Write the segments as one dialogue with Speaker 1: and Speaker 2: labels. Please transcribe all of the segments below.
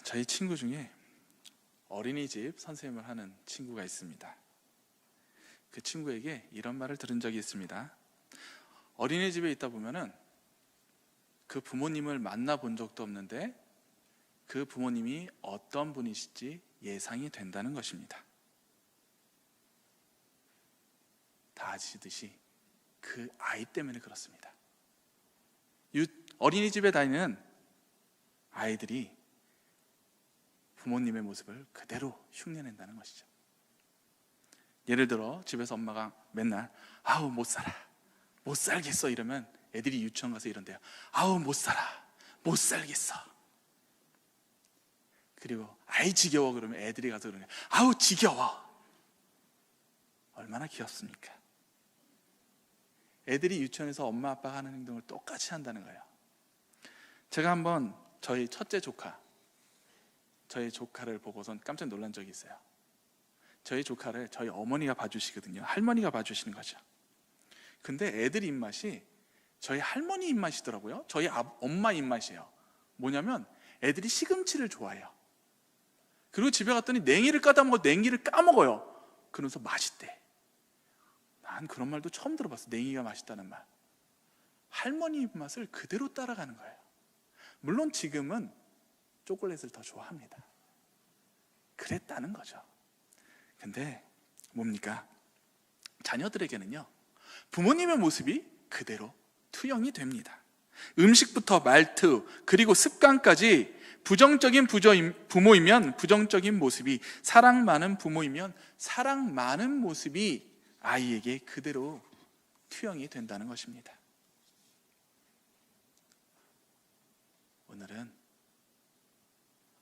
Speaker 1: 저희 친구 중에 어린이집 선생님을 하는 친구가 있습니다. 그 친구에게 이런 말을 들은 적이 있습니다. 어린이집에 있다 보면은 그 부모님을 만나본 적도 없는데 그 부모님이 어떤 분이실지 예상이 된다는 것입니다. 다 아시듯이 그 아이 때문에 그렇습니다. 어린이집에 다니는 아이들이 부모님의 모습을 그대로 흉내낸다는 것이죠. 예를 들어 집에서 엄마가 맨날 아우 못 살아, 못 살겠어 이러면 애들이 유치원 가서 이런대요. 아우 못 살아, 못 살겠어. 그리고 아이 지겨워 그러면 애들이 가서 그러네요. 아우 지겨워. 얼마나 귀엽습니까? 애들이 유치원에서 엄마 아빠가 하는 행동을 똑같이 한다는 거예요. 제가 한번 저희 첫째 저희 조카를 보고선 깜짝 놀란 적이 있어요. 저희 조카를 저희 어머니가 봐주시거든요. 할머니가 봐주시는 거죠. 근데 애들 입맛이 저희 할머니 입맛이더라고요. 저희 엄마 입맛이에요. 뭐냐면 애들이 시금치를 좋아해요. 그리고 집에 갔더니 냉이를 까다먹어 냉이를 까먹어요. 그러면서 맛있대. 난 그런 말도 처음 들어봤어. 냉이가 맛있다는 말. 할머니 입맛을 그대로 따라가는 거예요. 물론 지금은 초콜릿을 더 좋아합니다. 그랬다는 거죠. 근데 뭡니까? 자녀들에게는요, 부모님의 모습이 그대로 투영이 됩니다. 음식부터 말투 그리고 습관까지 부정적인 부모이면 부정적인 모습이, 사랑 많은 부모이면 사랑 많은 모습이 아이에게 그대로 투영이 된다는 것입니다. 오늘은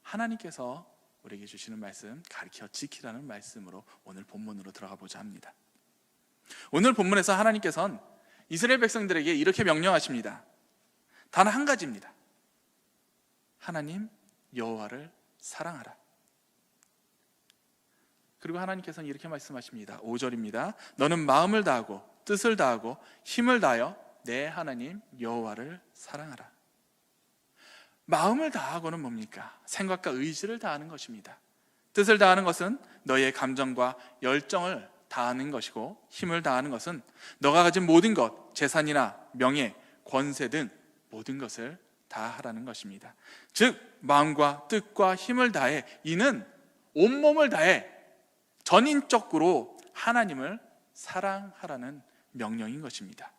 Speaker 1: 하나님께서 우리에게 주시는 말씀, 가르쳐 지키라는 말씀으로 오늘 본문으로 들어가 보자 합니다. 오늘 본문에서 하나님께서는 이스라엘 백성들에게 이렇게 명령하십니다. 단 한 가지입니다. 하나님 여호와를 사랑하라. 그리고 하나님께서는 이렇게 말씀하십니다. 5절입니다. 너는 마음을 다하고 뜻을 다하고 힘을 다하여 내 하나님 여호와를 사랑하라. 마음을 다하고는 뭡니까? 생각과 의지를 다하는 것입니다. 뜻을 다하는 것은 너의 감정과 열정을 다하는 것이고, 힘을 다하는 것은 너가 가진 모든 것, 재산이나 명예, 권세 등 모든 것을 다하라는 것입니다. 즉 마음과 뜻과 힘을 다해, 이는 온몸을 다해 전인적으로 하나님을 사랑하라는 명령인 것입니다.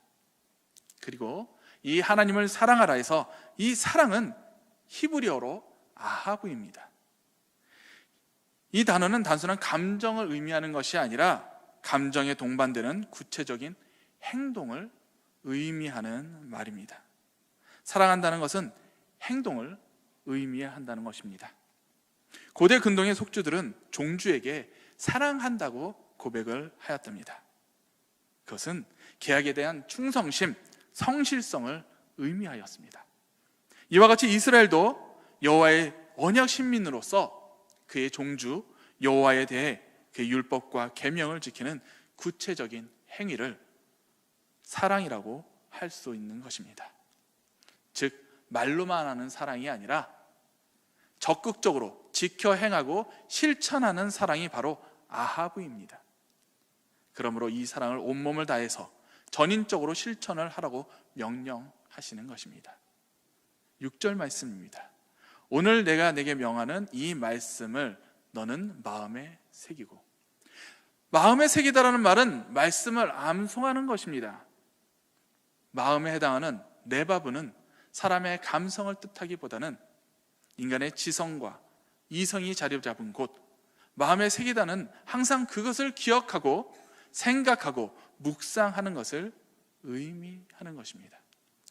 Speaker 1: 그리고 이 하나님을 사랑하라 해서 이 사랑은 히브리어로 아하브입니다. 이 단어는 단순한 감정을 의미하는 것이 아니라 감정에 동반되는 구체적인 행동을 의미하는 말입니다. 사랑한다는 것은 행동을 의미한다는 것입니다. 고대 근동의 속주들은 종주에게 사랑한다고 고백을 하였답니다. 그것은 계약에 대한 충성심, 성실성을 의미하였습니다. 이와 같이 이스라엘도 여호와의 언약 신민으로서 그의 종주 여호와에 대해 그의 율법과 계명을 지키는 구체적인 행위를 사랑이라고 할 수 있는 것입니다. 즉 말로만 하는 사랑이 아니라 적극적으로 지켜 행하고 실천하는 사랑이 바로 아하브입니다. 그러므로 이 사랑을 온몸을 다해서 전인적으로 실천을 하라고 명령하시는 것입니다. 6절 말씀입니다. 오늘 내가 내게 명하는 이 말씀을 너는 마음에 새기고. 마음에 새기다라는 말은 말씀을 암송하는 것입니다. 마음에 해당하는 레바브는 사람의 감성을 뜻하기보다는 인간의 지성과 이성이 자리 잡은 곳, 마음에 새기다는 항상 그것을 기억하고 생각하고 묵상하는 것을 의미하는 것입니다.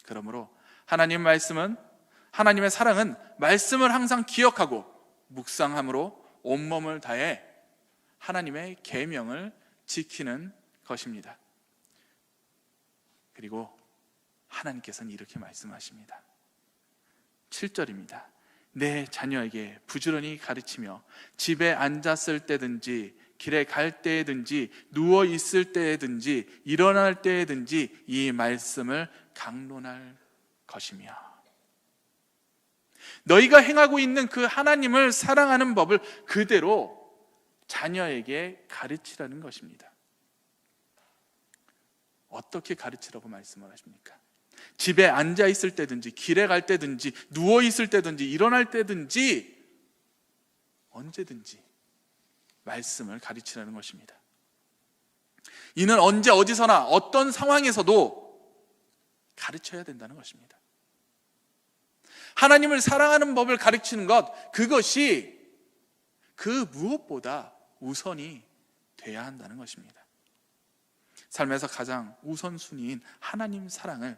Speaker 1: 그러므로 하나님의 사랑은 말씀을 항상 기억하고 묵상함으로 온몸을 다해 하나님의 계명을 지키는 것입니다. 그리고 하나님께서는 이렇게 말씀하십니다. 7절입니다. 내 자녀에게 부지런히 가르치며 집에 앉았을 때든지 길에 갈 때든지 누워 있을 때든지 일어날 때든지 이 말씀을 강론할 것이며. 너희가 행하고 있는 그 하나님을 사랑하는 법을 그대로 자녀에게 가르치라는 것입니다. 어떻게 가르치라고 말씀을 하십니까? 집에 앉아 있을 때든지, 길에 갈 때든지, 누워 있을 때든지, 일어날 때든지, 언제든지 말씀을 가르치라는 것입니다. 이는 언제 어디서나 어떤 상황에서도 가르쳐야 된다는 것입니다. 하나님을 사랑하는 법을 가르치는 것, 그것이 그 무엇보다 우선이 돼야 한다는 것입니다. 삶에서 가장 우선순위인 하나님 사랑을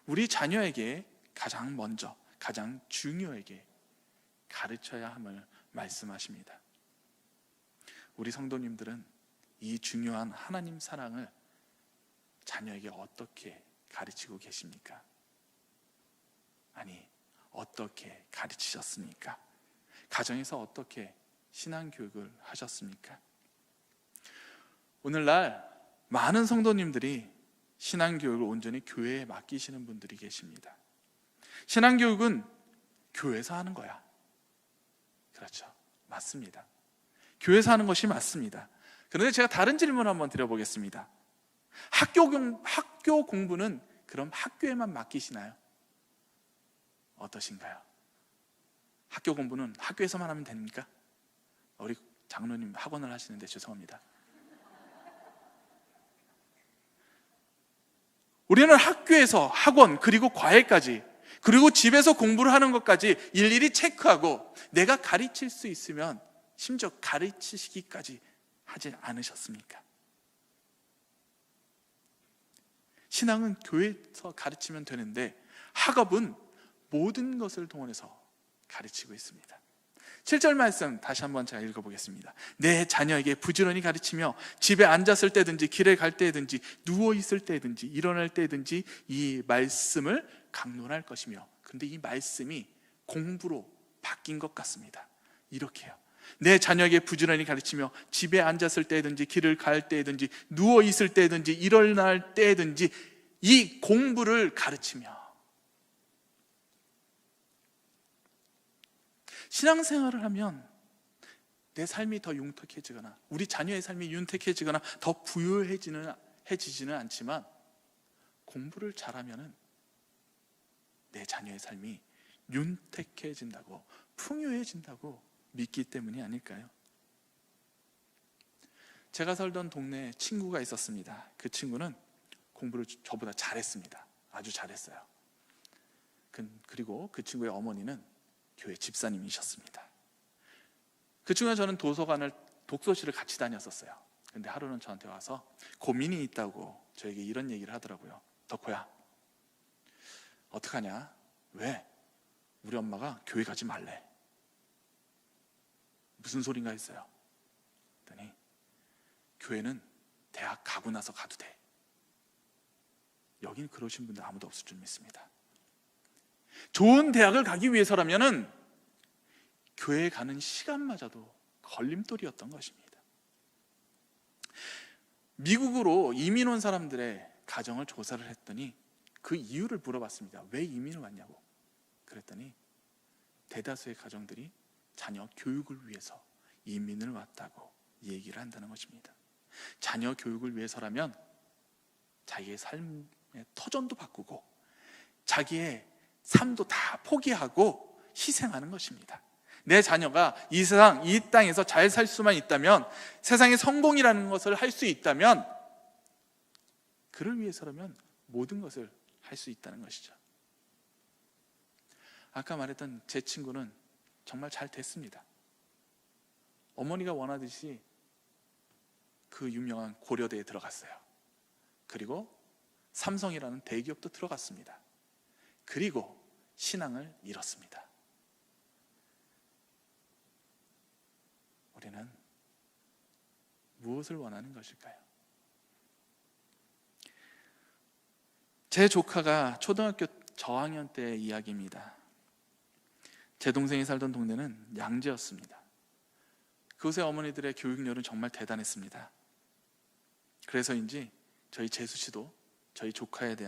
Speaker 1: 우리 자녀에게 가장 먼저, 가장 중요하게 가르쳐야 함을 말씀하십니다. 우리 성도님들은 이 중요한 하나님 사랑을 자녀에게 어떻게 가르치고 계십니까? 아니, 어떻게 가르치셨습니까? 가정에서 어떻게 신앙교육을 하셨습니까? 오늘날 많은 성도님들이 신앙교육을 온전히 교회에 맡기시는 분들이 계십니다. 신앙교육은 교회에서 하는 거야. 그렇죠, 맞습니다. 교회에서 하는 것이 맞습니다. 그런데 제가 다른 질문 한번 드려보겠습니다. 학교 공부는 그럼 학교에만 맡기시나요? 어떠신가요? 학교 공부는 학교에서만 하면 됩니까? 우리 장로님 학원을 하시는데 죄송합니다. 우리는 학교에서 학원, 그리고 과외까지, 그리고 집에서 공부를 하는 것까지 일일이 체크하고 내가 가르칠 수 있으면 심지어 가르치시기까지 하지 않으셨습니까? 신앙은 교회에서 가르치면 되는데 학업은 모든 것을 동원해서 가르치고 있습니다. 7절 말씀 다시 한번 제가 읽어보겠습니다. 내 자녀에게 부지런히 가르치며 집에 앉았을 때든지 길에 갈 때든지 누워 있을 때든지 일어날 때든지 이 말씀을 강론할 것이며, 근데 이 말씀이 공부로 바뀐 것 같습니다. 이렇게요. 내 자녀에게 부지런히 가르치며 집에 앉았을 때든지 길을 갈 때든지 누워 있을 때든지 일어날 때든지 이 공부를 가르치며. 신앙생활을 하면 내 삶이 더 윤택해지거나 우리 자녀의 삶이 윤택해지거나 더 부유해지지는 않지만 공부를 잘하면 내 자녀의 삶이 윤택해진다고, 풍요해진다고 믿기 때문이 아닐까요? 제가 살던 동네에 친구가 있었습니다. 그 친구는 공부를 저보다 잘했습니다. 아주 잘했어요. 그리고 그 친구의 어머니는 교회 집사님이셨습니다. 그 친구와 저는 독서실을 같이 다녔었어요. 근데 하루는 저한테 와서 고민이 있다고 저에게 이런 얘기를 하더라고요. 덕호야, 어떡하냐? 왜? 우리 엄마가 교회 가지 말래. 무슨 소린가 했어요. 그랬더니 교회는 대학 가고 나서 가도 돼. 여긴 그러신 분들 아무도 없을 줄 믿습니다. 좋은 대학을 가기 위해서라면은 교회에 가는 시간마저도 걸림돌이었던 것입니다. 미국으로 이민 온 사람들의 가정을 조사를 했더니 그 이유를 물어봤습니다. 왜 이민을 왔냐고. 그랬더니 대다수의 가정들이 자녀 교육을 위해서 이민을 왔다고 얘기를 한다는 것입니다. 자녀 교육을 위해서라면 자기의 삶의 터전도 바꾸고 자기의 삶도 다 포기하고 희생하는 것입니다. 내 자녀가 이 세상, 이 땅에서 잘 살 수만 있다면, 세상의 성공이라는 것을 할 수 있다면, 그를 위해서라면 모든 것을 할 수 있다는 것이죠. 아까 말했던 제 친구는 정말 잘 됐습니다. 어머니가 원하듯이 그 유명한 고려대에 들어갔어요. 그리고 삼성이라는 대기업도 들어갔습니다. 그리고 신앙을 잃었습니다. 우리는 무엇을 원하는 것일까요? 제 조카가 초등학교 저학년 때의 이야기입니다. 제 동생이 살던 동네는 양재였습니다. 그곳의 어머니들의 교육열은 정말 대단했습니다. 그래서인지 저희 재수 씨도 저희 조카에게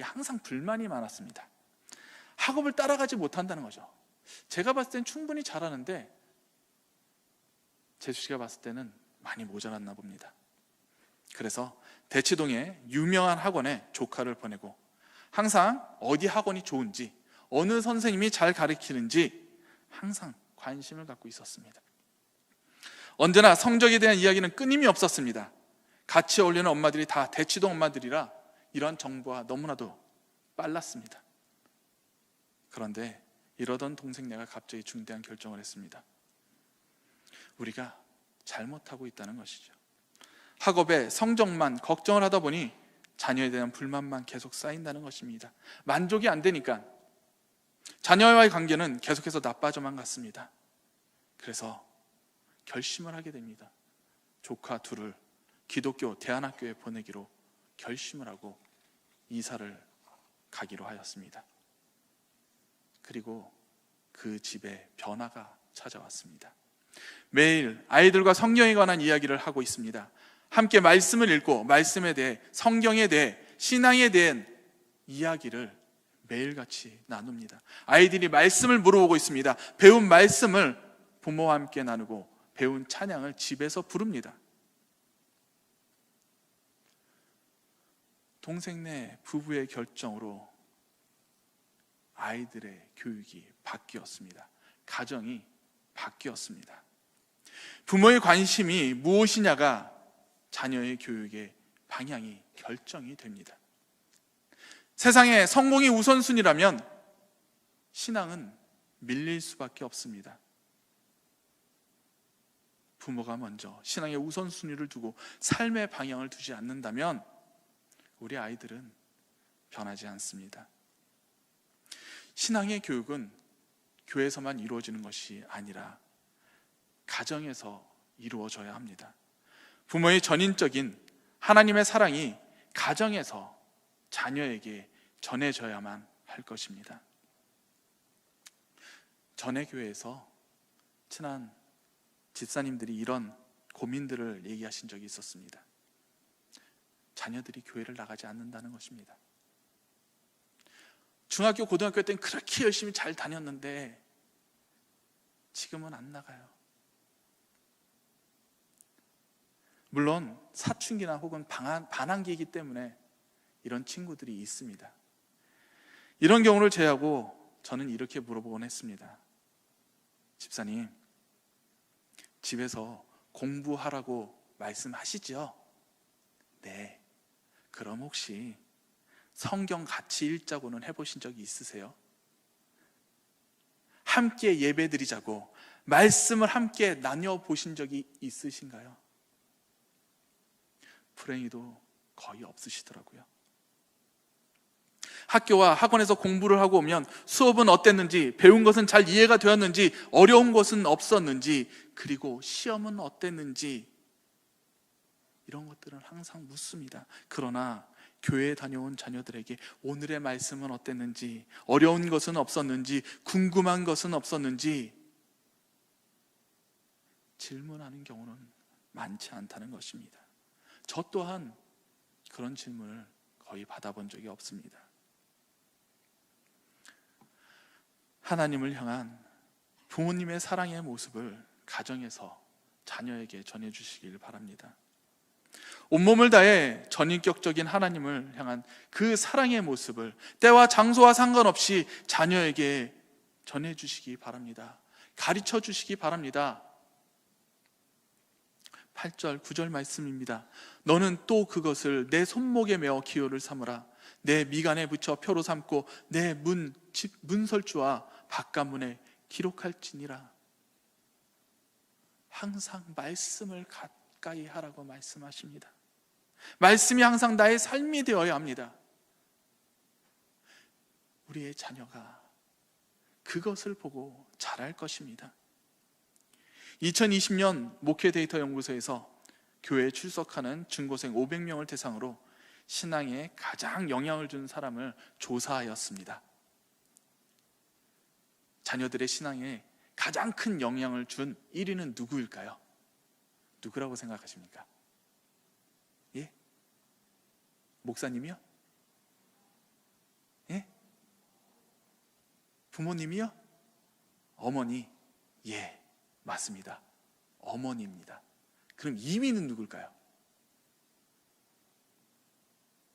Speaker 1: 항상 불만이 많았습니다. 학업을 따라가지 못한다는 거죠. 제가 봤을 땐 충분히 잘하는데 재수 씨가 봤을 때는 많이 모자랐나 봅니다. 그래서 대치동의 유명한 학원에 조카를 보내고 항상 어디 학원이 좋은지, 어느 선생님이 잘 가르치는지 항상 관심을 갖고 있었습니다. 언제나 성적에 대한 이야기는 끊임이 없었습니다. 같이 어울리는 엄마들이 다 대치동 엄마들이라 이런 정보가 너무나도 빨랐습니다. 그런데 이러던 동생네가 갑자기 중대한 결정을 했습니다. 우리가 잘못하고 있다는 것이죠. 학업에 성적만 걱정을 하다 보니 자녀에 대한 불만만 계속 쌓인다는 것입니다. 만족이 안 되니까 자녀와의 관계는 계속해서 나빠져만 갔습니다. 그래서 결심을 하게 됩니다. 조카 둘을 기독교 대안학교에 보내기로 결심을 하고 이사를 가기로 하였습니다. 그리고 그 집에 변화가 찾아왔습니다. 매일 아이들과 성경에 관한 이야기를 하고 있습니다. 함께 말씀을 읽고 말씀에 대해, 성경에 대해, 신앙에 대한 이야기를 매일같이 나눕니다. 아이들이 말씀을 물어보고 있습니다. 배운 말씀을 부모와 함께 나누고 배운 찬양을 집에서 부릅니다. 동생네 부부의 결정으로 아이들의 교육이 바뀌었습니다. 가정이 바뀌었습니다. 부모의 관심이 무엇이냐가 자녀의 교육의 방향이 결정이 됩니다. 세상에 성공이 우선순위라면 신앙은 밀릴 수밖에 없습니다. 부모가 먼저 신앙의 우선순위를 두고 삶의 방향을 두지 않는다면 우리 아이들은 변하지 않습니다. 신앙의 교육은 교회에서만 이루어지는 것이 아니라 가정에서 이루어져야 합니다. 부모의 전인적인 하나님의 사랑이 가정에서 자녀에게 전해져야만 할 것입니다. 전에 교회에서 친한 집사님들이 이런 고민들을 얘기하신 적이 있었습니다. 자녀들이 교회를 나가지 않는다는 것입니다. 중학교, 고등학교 때는 그렇게 열심히 잘 다녔는데 지금은 안 나가요. 물론 사춘기나 혹은 반항기이기 때문에 이런 친구들이 있습니다. 이런 경우를 제외하고 저는 이렇게 물어보곤 했습니다. 집사님, 집에서 공부하라고 말씀하시죠? 네. 그럼 혹시 성경 같이 읽자고는 해보신 적이 있으세요? 함께 예배드리자고 말씀을 함께 나눠보신 적이 있으신가요? 불행히도 거의 없으시더라고요. 학교와 학원에서 공부를 하고 오면 수업은 어땠는지, 배운 것은 잘 이해가 되었는지, 어려운 것은 없었는지, 그리고 시험은 어땠는지 이런 것들은 항상 묻습니다. 그러나 교회에 다녀온 자녀들에게 오늘의 말씀은 어땠는지, 어려운 것은 없었는지, 궁금한 것은 없었는지 질문하는 경우는 많지 않다는 것입니다. 저 또한 그런 질문을 거의 받아본 적이 없습니다. 하나님을 향한 부모님의 사랑의 모습을 가정에서 자녀에게 전해주시길 바랍니다. 온몸을 다해 전인격적인 하나님을 향한 그 사랑의 모습을 때와 장소와 상관없이 자녀에게 전해주시기 바랍니다. 가르쳐 주시기 바랍니다. 8절, 9절 말씀입니다. 너는 또 그것을 내 손목에 메어 기호를 삼으라. 내 미간에 붙여 표로 삼고 내 문설주와 바깥문에 기록할지니라. 항상 말씀을 가까이 하라고 말씀하십니다. 말씀이 항상 나의 삶이 되어야 합니다. 우리의 자녀가 그것을 보고 자랄 것입니다. 2020년 목회 데이터 연구소에서 교회에 출석하는 중고생 500명을 대상으로 신앙에 가장 영향을 준 사람을 조사하였습니다. 자녀들의 신앙에 가장 큰 영향을 준 1위는 누구일까요? 누구라고 생각하십니까? 예? 목사님이요? 예? 부모님이요? 어머니? 예, 맞습니다. 어머니입니다. 그럼 2위는 누굴까요?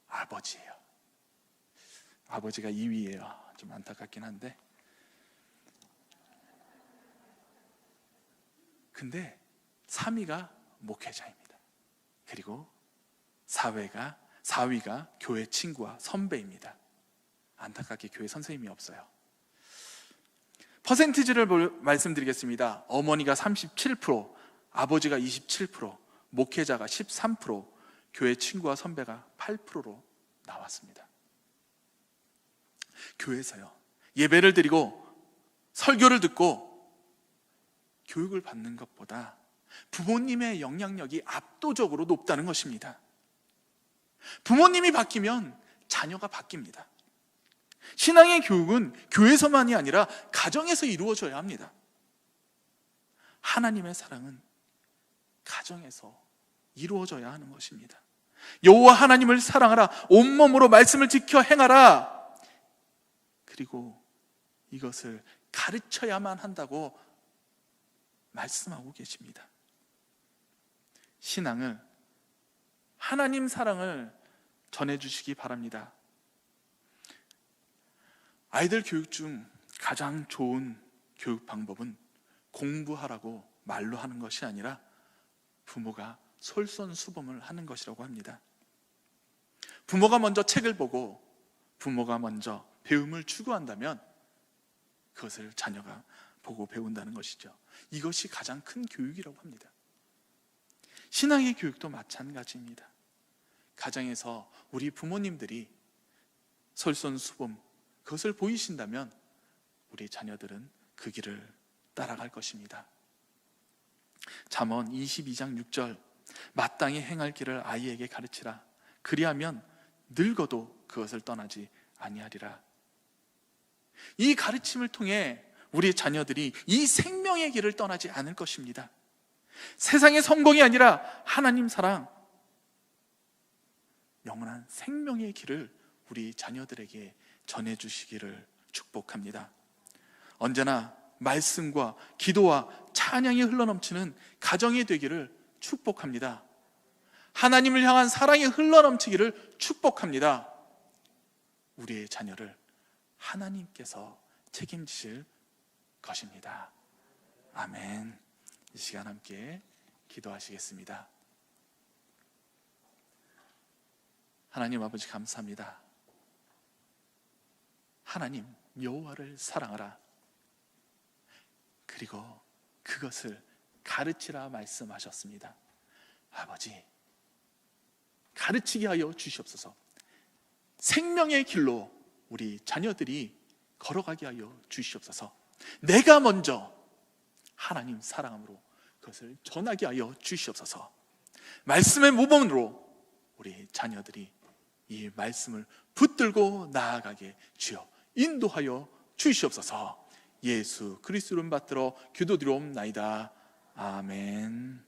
Speaker 1: 아버지예요. 아버지가 2위예요. 좀 안타깝긴 한데, 근데 3위가 목회자입니다. 그리고 4위가 교회 친구와 선배입니다. 안타깝게 교회 선생님이 없어요. 퍼센티지를 말씀드리겠습니다. 어머니가 37%, 아버지가 27%, 목회자가 13%, 교회 친구와 선배가 8%로 나왔습니다. 교회에서요, 예배를 드리고 설교를 듣고 교육을 받는 것보다 부모님의 영향력이 압도적으로 높다는 것입니다. 부모님이 바뀌면 자녀가 바뀝니다. 신앙의 교육은 교회에서만이 아니라 가정에서 이루어져야 합니다. 하나님의 사랑은 가정에서 이루어져야 하는 것입니다. 여호와 하나님을 사랑하라, 온몸으로 말씀을 지켜 행하라. 그리고 이것을 가르쳐야만 한다고 말씀하고 계십니다. 신앙을, 하나님 사랑을 전해주시기 바랍니다. 아이들 교육 중 가장 좋은 교육 방법은 공부하라고 말로 하는 것이 아니라 부모가 솔선수범을 하는 것이라고 합니다. 부모가 먼저 책을 보고 부모가 먼저 배움을 추구한다면 그것을 자녀가 보고 배운다는 것이죠. 이것이 가장 큰 교육이라고 합니다. 신앙의 교육도 마찬가지입니다. 가정에서 우리 부모님들이 솔선수범, 그것을 보이신다면 우리 자녀들은 그 길을 따라갈 것입니다. 잠언 22장 6절, 마땅히 행할 길을 아이에게 가르치라. 그리하면 늙어도 그것을 떠나지 아니하리라. 이 가르침을 통해 우리 자녀들이 이 생명의 길을 떠나지 않을 것입니다. 세상의 성공이 아니라 하나님 사랑, 영원한 생명의 길을 우리 자녀들에게 전해주시기를 축복합니다. 언제나 말씀과 기도와 찬양이 흘러넘치는 가정이 되기를 축복합니다. 하나님을 향한 사랑이 흘러넘치기를 축복합니다. 우리의 자녀를 하나님께서 책임지실 것입니다. 아멘. 이 시간 함께 기도하시겠습니다. 하나님 아버지 감사합니다. 하나님 여호와를 사랑하라. 그리고 그것을 가르치라 말씀하셨습니다. 아버지, 가르치게 하여 주시옵소서. 생명의 길로 우리 자녀들이 걸어가게 하여 주시옵소서. 내가 먼저 하나님 사랑함으로 그것을 전하게 하여 주시옵소서. 말씀의 모범으로 우리 자녀들이 이 말씀을 붙들고 나아가게 주여 인도하여 주시옵소서. 예수 그리스도를 받들어 기도드리옵나이다. 아멘.